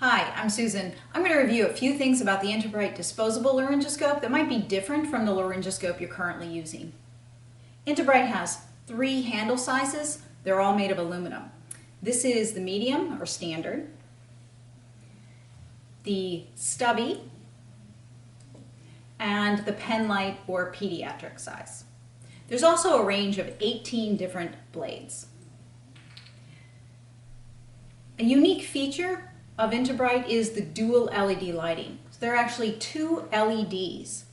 Hi, I'm Susan. I'm going to review a few things about the IntuBrite disposable laryngoscope that might be different from the laryngoscope you're currently using. IntuBrite has 3 handle sizes. They're all made of aluminum. This is the medium or standard, the stubby, and the pen light or pediatric size. There's also a range of 18 different blades. A unique feature of IntuBrite is the dual LED lighting. So there are actually 2 LEDs,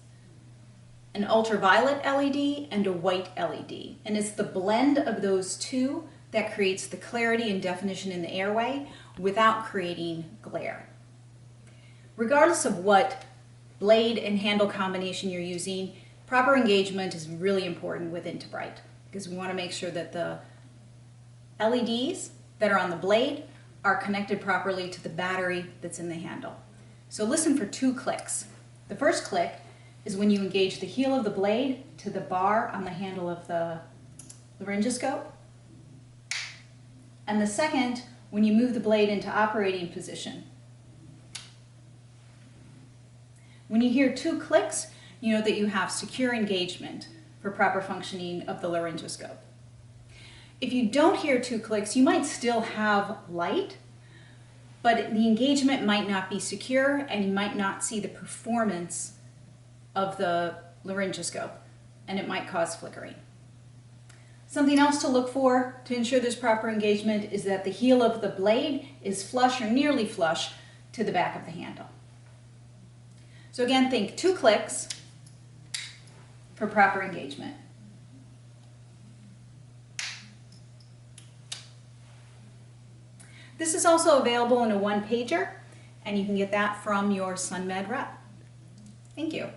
an ultraviolet LED and a white LED. And it's the blend of those two that creates the clarity and definition in the airway without creating glare. Regardless of what blade and handle combination you're using, proper engagement is really important with IntuBrite because we want to make sure that the LEDs that are on the blade are connected properly to the battery that's in the handle. So listen for 2 clicks. The first click is when you engage the heel of the blade to the bar on the handle of the laryngoscope. And the second, when you move the blade into operating position. When you hear 2 clicks, you know that you have secure engagement for proper functioning of the laryngoscope. If you don't hear 2 clicks, you might still have light, but the engagement might not be secure and you might not see the performance of the laryngoscope, and it might cause flickering. Something else to look for to ensure there's proper engagement is that the heel of the blade is flush or nearly flush to the back of the handle. So again, think 2 clicks for proper engagement. This is also available in a 1-pager, and you can get that from your SunMed rep. Thank you.